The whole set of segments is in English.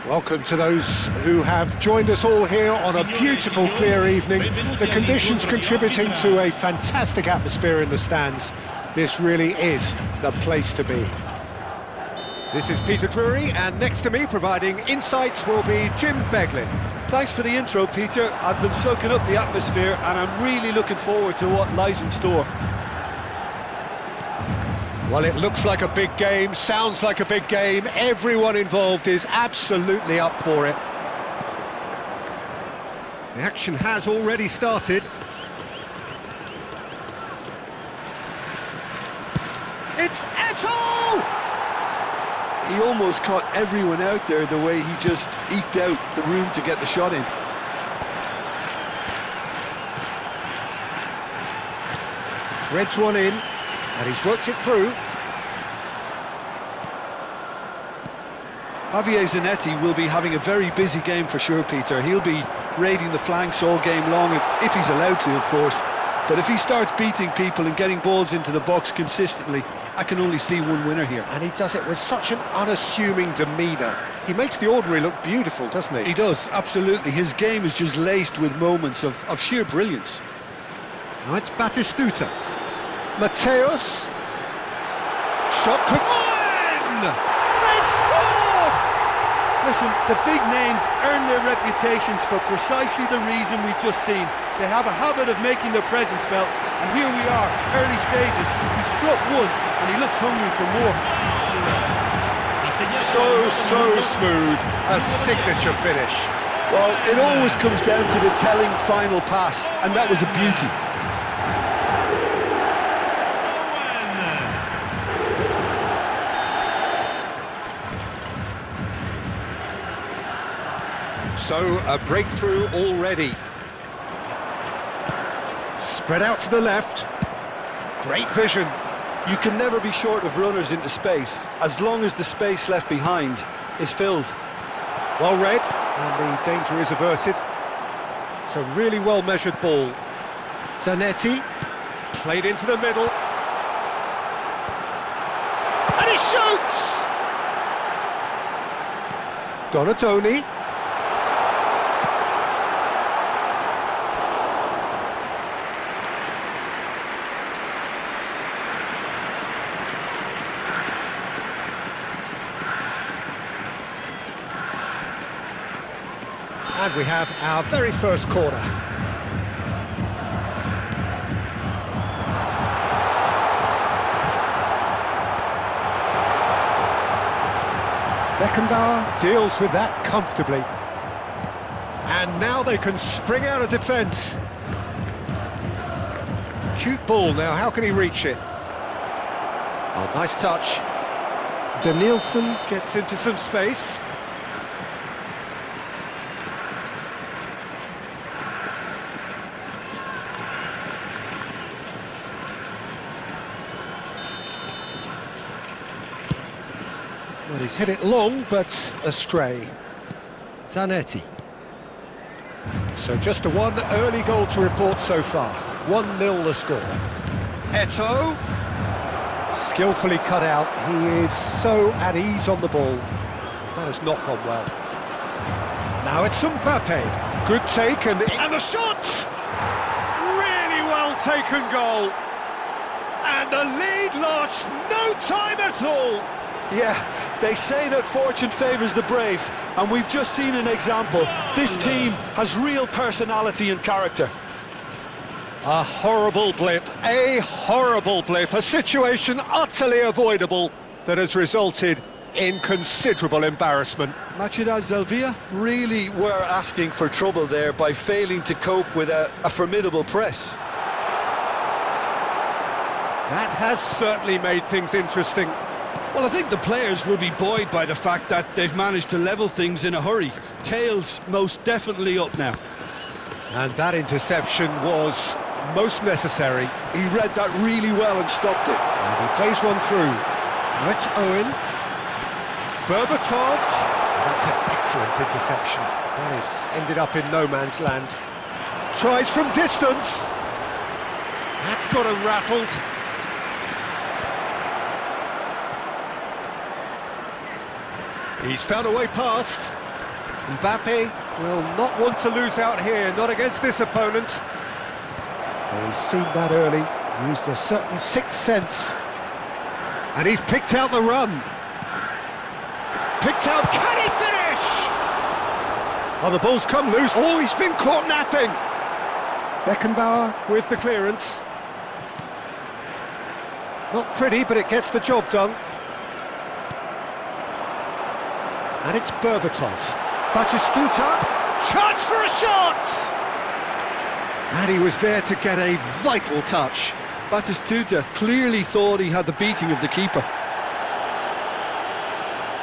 Welcome to those who have joined us all here on a beautiful, clear evening. The conditions contributing to a fantastic atmosphere in the stands. This really is the place to be. This is Peter Drury, and next to me, providing insights, will be Jim Beglin. Thanks for the intro, Peter. I've been soaking up the atmosphere, and I'm really looking forward to what lies in store. Well, it looks like a big game, sounds like a big game. Everyone involved is absolutely up for it. The action has already started. It's Eto'o! He almost caught everyone out there the way he just eked out the room to get the shot in. Threads one in, and he's worked it through. Javier Zanetti will be having a very busy game for sure, Peter. He'll be raiding the flanks all game long, if he's allowed to, of course. But if he starts beating people and getting balls into the box consistently, I can only see one winner here. And he does it with such an unassuming demeanour. He makes the ordinary look beautiful, doesn't he? He does, absolutely. His game is just laced with moments of sheer brilliance. Now it's Batistuta. Mateus. Shot could... They've scored! Listen, the big names earn their reputations for precisely the reason we've just seen. They have a habit of making their presence felt, and here we are, early stages. He struck one, and he looks hungry for more. So smooth, a signature finish. Well, it always comes down to the telling final pass, and that was a beauty. So, a breakthrough already. Spread out to the left. Great vision. You can never be short of runners into space, as long as the space left behind is filled. Well read, and the danger is averted. It's a really well-measured ball. Zanetti, played into the middle. And he shoots! Donatoni. And we have our very first corner. Beckenbauer deals with that comfortably. And now they can spring out of defence. Cute ball now, how can he reach it? Oh, nice touch. Danielson gets into some space. Well, he's hit it long, but astray. Zanetti. So just the one early goal to report so far. 1-0 the score. Eto'o. Skillfully cut out. He is so at ease on the ball. That has not gone well. Now it's Mbappe. Good take and the shot! Really well taken goal. And the lead lost no time at all. Yeah, they say that fortune favours the brave, and we've just seen an example. This team has real personality and character. A horrible blip, a situation utterly avoidable that has resulted in considerable embarrassment. Machida Zelvia really were asking for trouble there by failing to cope with a formidable press. That has certainly made things interesting. Well, I think the players will be buoyed by the fact that they've managed to level things in a hurry. Tails most definitely up now. And that interception was most necessary. He read that really well and stopped it. And he plays one through. Now it's Owen. Berbatov. That's an excellent interception. That has ended up in no man's land. Tries from distance. That's got him rattled. He's found a way past. Mbappe will not want to lose out here, not against this opponent. Well, he's seen that early, used a certain sixth sense. And he's picked out the run. Picked out, can he finish? Oh, the ball's come loose. Oh, he's been caught napping. Beckenbauer with the clearance. Not pretty, but it gets the job done. And it's Berbatov. Batistuta, chance for a shot! And he was there to get a vital touch. Batistuta clearly thought he had the beating of the keeper.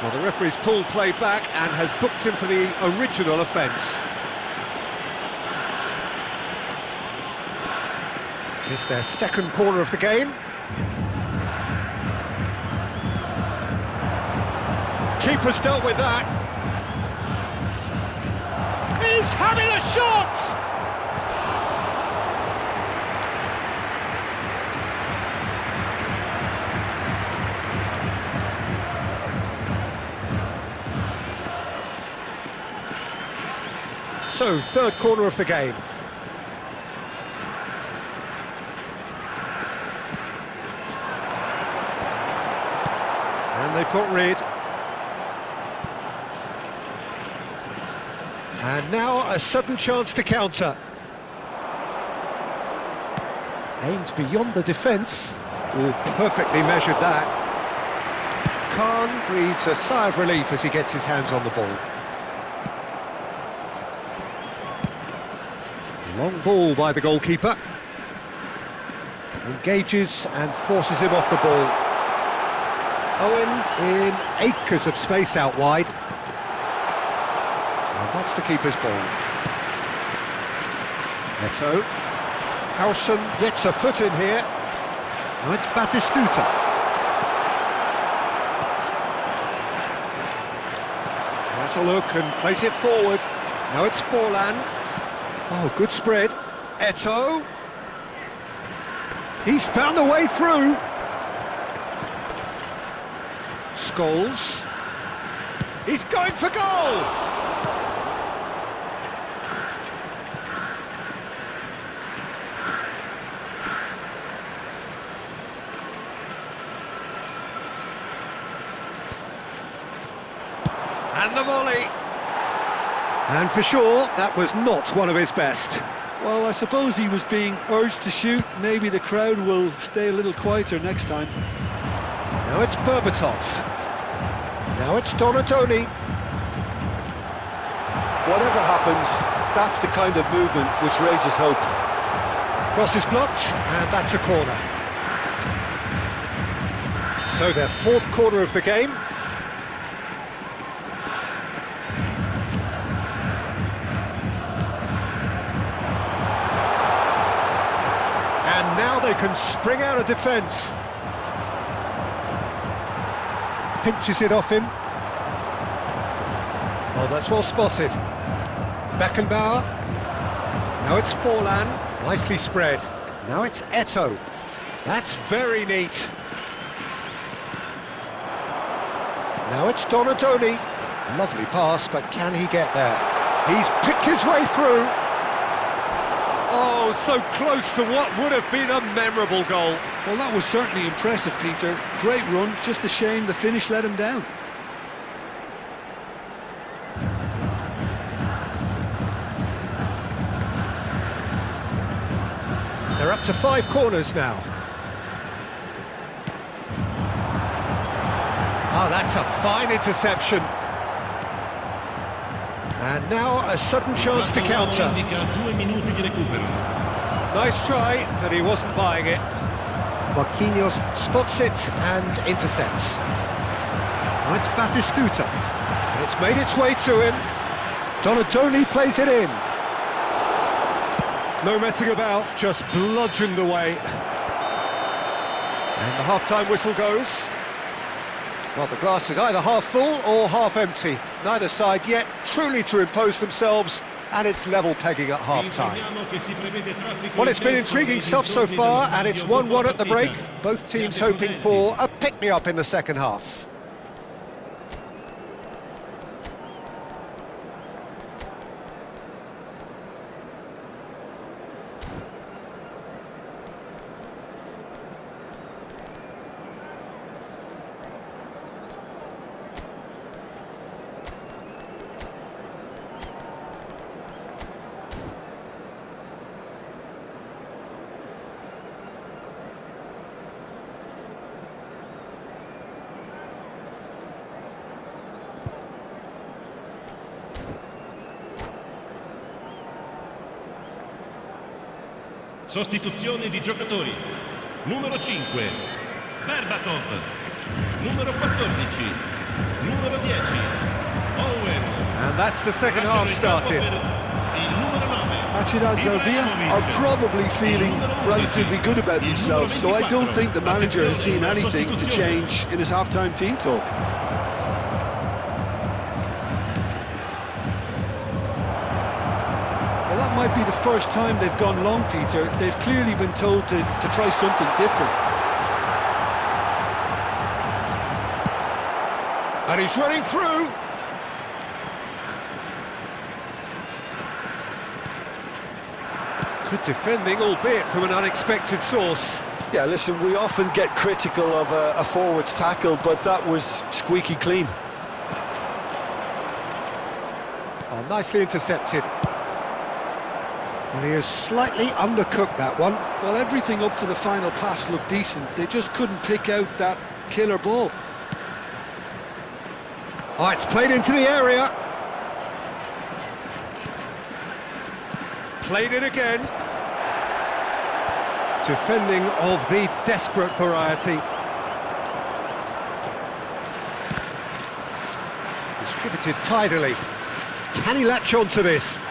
Well, the referee's pulled play back and has booked him for the original offence. It's their second corner of the game. Keeper's dealt with that. He's having a shot! So, third corner of the game. And they've got rid. And now a sudden chance to counter. Aimed beyond the defence. Oh, perfectly measured that. Khan breathes a sigh of relief as he gets his hands on the ball. Long ball by the goalkeeper. Engages and forces him off the ball. Owen in acres of space out wide. And that's the keeper's ball. Eto'o. Howson gets a foot in here. Now it's Batistuta. Has a look and plays it forward. Now it's Forlan. Oh, good spread. Eto'o. He's found a way through. Scholes. He's going for goal! And the volley. And for sure, that was not one of his best. Well, I suppose he was being urged to shoot. Maybe the crowd will stay a little quieter next time. Now it's Berbatov. Now it's Donatoni. Whatever happens, that's the kind of movement which raises hope. Cross is blocked, and that's a corner. So their fourth corner of the game. And now they can spring out of defence. Pinches it off him. Oh, that's well spotted. Beckenbauer. Now it's Forlan. Nicely spread. Now it's Eto'o. That's very neat. Now it's Donatoni. Lovely pass, but can he get there? He's picked his way through. Oh, so close to what would have been a memorable goal. Well, that was certainly impressive, Peter. Great run, just a shame the finish let him down. They're up to 5 corners now. Oh, that's a fine interception. And now a sudden chance to counter. Nice try, but he wasn't buying it. Marquinhos spots it and intercepts. Now it's Batistuta. And it's made its way to him. Donatoni plays it in. No messing about, just bludgeoned away. And the half-time whistle goes. Well, the glass is either half full or half empty. Neither side yet truly to impose themselves, and it's level pegging at half-time. Well, it's been intriguing stuff so far, and it's 1-1 at the break. Both teams hoping for a pick-me-up in the second half. Sostituzione di giocatori. Numero 5, Berbatov. Numero 14, numero 10, Owen. And that's the second half started. Il numero 9. Atiraz Alvia are probably feeling relatively good about themselves, so I don't think the manager has seen anything to change in his half-time team talk. Well, that might be the first time they've gone long, Peter. They've clearly been told to try something different. And he's running through. Good defending, albeit from an unexpected source. Yeah, listen, we often get critical of a forward's tackle, but that was squeaky clean. Oh, nicely intercepted. And he has slightly undercooked that one. Well, everything up to the final pass looked decent. They just couldn't pick out that killer ball. Oh, it's played into the area. Played it again. Defending of the desperate variety. Distributed tidily. Can he latch on to this?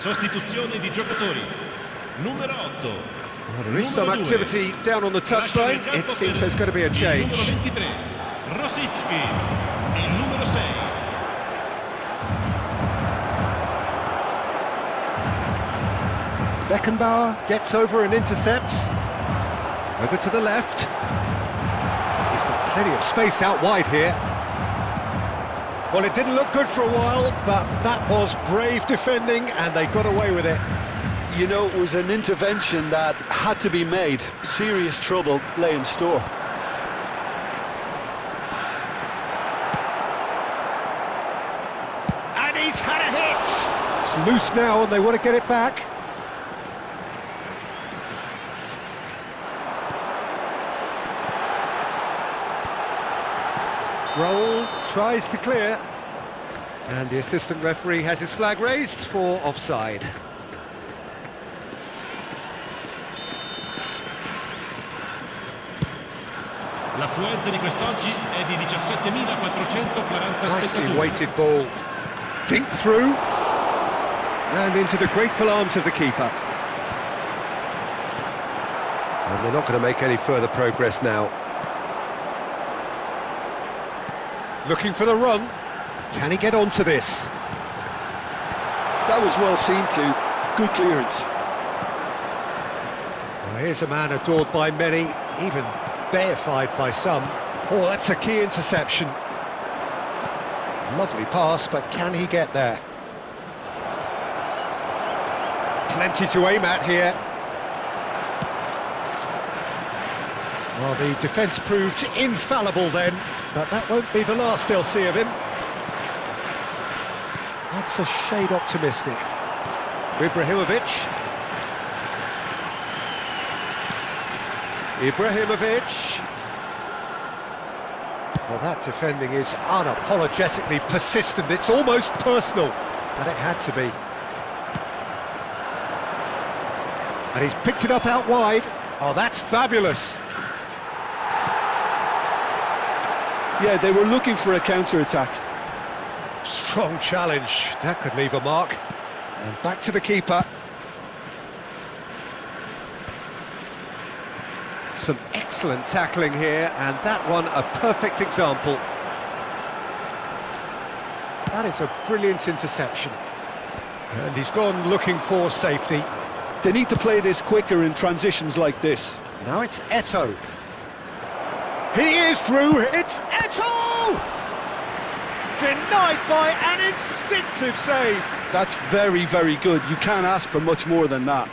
Sostituzione di giocatori. Numero 8. Well, there is some activity down on the touchline. It seems there's going to be a change. Numero 23, Rosicki. Il numero 6. Beckenbauer gets over and intercepts. Over to the left. He's got plenty of space out wide here. Well, it didn't look good for a while, but that was brave defending, and they got away with it. You know, it was an intervention that had to be made. Serious trouble lay in store. And he's had a hit! It's loose now, and they want to get it back. Roll, tries to clear. And the assistant referee has his flag raised for offside. L'affluenza di quest'oggi è di 17.440 Nicely spettatori. weighted ball. Dink through. And into the grateful arms of the keeper. And they're not going to make any further progress now. Looking for the run. Can he get onto this? That was well seen too. Good clearance. Well, here's a man adored by many, even deified by some. Oh, that's a key interception. Lovely pass, but can he get there? Plenty to aim at here. Well, the defence proved infallible then, but that won't be the last they'll see of him. That's a shade optimistic. Ibrahimovic. Well, that defending is unapologetically persistent. It's almost personal, and it had to be. And he's picked it up out wide. Oh, that's fabulous. Yeah, they were looking for a counter-attack. Strong challenge. That could leave a mark. And back to the keeper. Some excellent tackling here, and that one a perfect example. That is a brilliant interception. And he's gone looking for safety. They need to play this quicker in transitions like this. Now it's Eto'o. He is through. It's Eto'o! Denied by an instinctive save. That's very, very good. You can't ask for much more than that.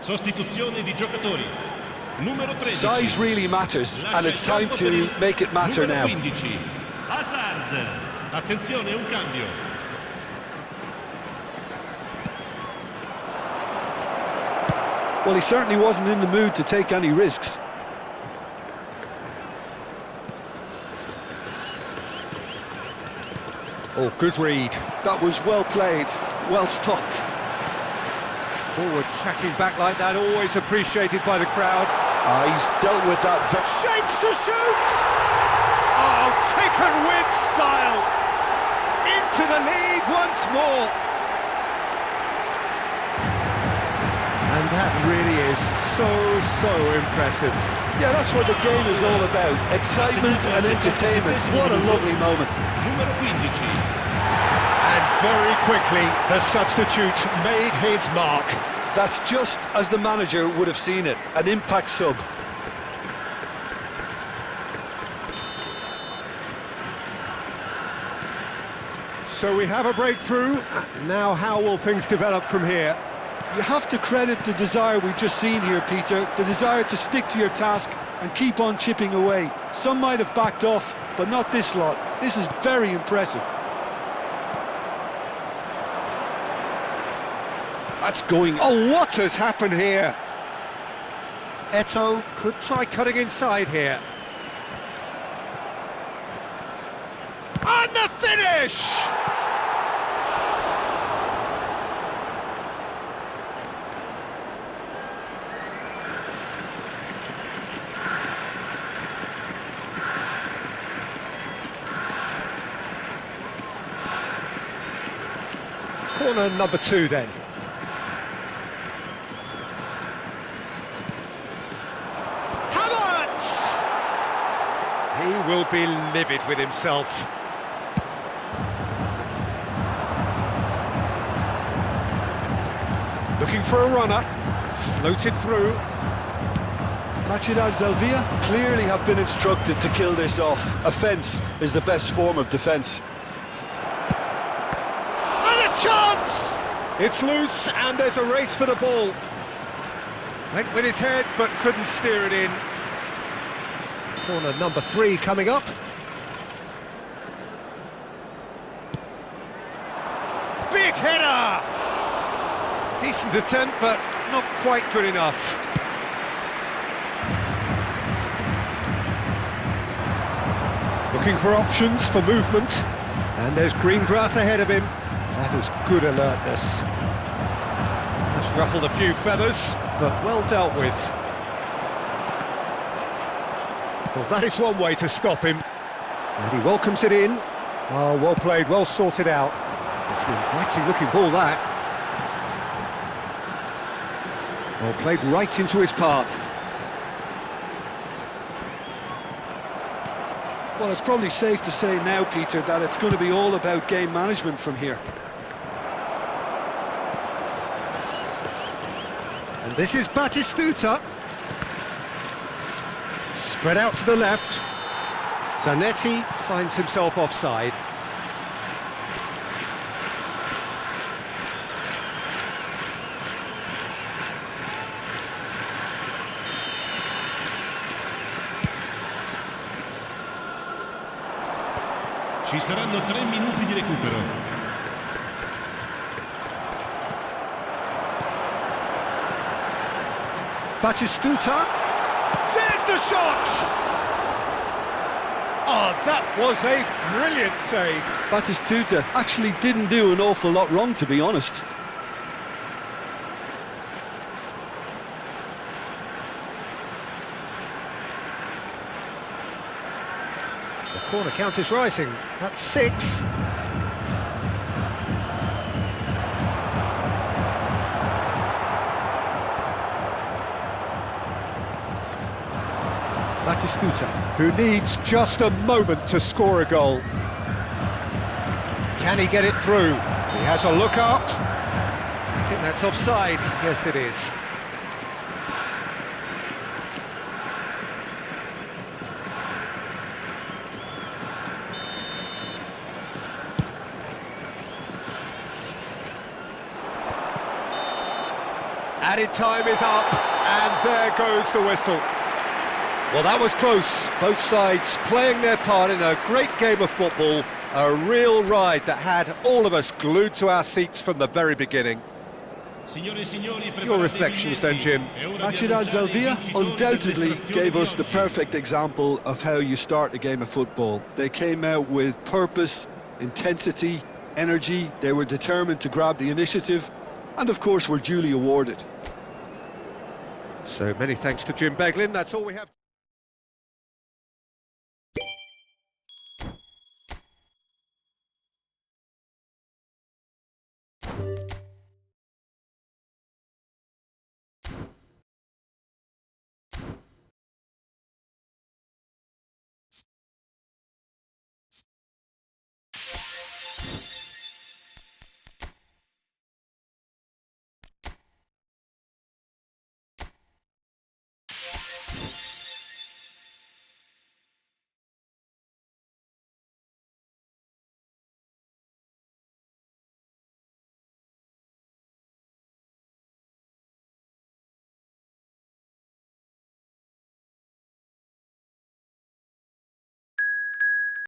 Sostituzione di giocatori. Numero 13. Size really matters, and it's time to make it matter now. 15. Hazard. Attenzione, un cambio. Well, he certainly wasn't in the mood to take any risks. Oh, good read. That was well played, well stopped. Forward tracking back like that, always appreciated by the crowd. He's dealt with that. Shapes to shoot! Oh, taken with style! Into the lead once more! And that really is so impressive. Yeah, that's what the game is all about. Excitement and entertainment. What a lovely moment. Numero 15. And very quickly, the substitute made his mark. That's just as the manager would have seen it. An impact sub. So we have a breakthrough. Now how will things develop from here? You have to credit the desire we've just seen here, Peter. The desire to stick to your task and keep on chipping away. Some might have backed off, but not this lot. This is very impressive. That's going... Oh, what has happened here? Eto'o could try cutting inside here. And the finish! Corner number 2 then. He will be livid with himself. Looking for a runner, floated through. Machida Zelvia clearly have been instructed to kill this off. Offence is the best form of defence. And a chance! It's loose and there's a race for the ball. Went with his head but couldn't steer it in. Corner number 3 coming up. Big header! Decent attempt, but not quite good enough. Looking for options for movement. And there's green grass ahead of him. That is good alertness. Has ruffled a few feathers, but well dealt with. Well, that is one way to stop him. And he welcomes it in. Oh, well played, well sorted out. It's an inviting looking ball, that. Well played right into his path. Well, it's probably safe to say now, Peter, that it's going to be all about game management from here. And this is Batistuta. Spread out to the left. Zanetti finds himself offside. Ci saranno 3 minuti di recupero. Batistuta. There's the shot! Oh, that was a brilliant save. Batistuta actually didn't do an awful lot wrong, to be honest. The corner count is rising. That's 6. Batistuta, who needs just a moment to score a goal. Can he get it through? He has a look up. I think that's offside. Yes, it is. Added time is up, and there goes the whistle. Well, that was close. Both sides playing their part in a great game of football, a real ride that had all of us glued to our seats from the very beginning. Your reflections then, Jim? Machida Zelvia undoubtedly gave us the perfect example of how you start a game of football. They came out with purpose, intensity, energy. They were determined to grab the initiative and, of course, were duly awarded. So many thanks to Jim Beglin. That's all we have.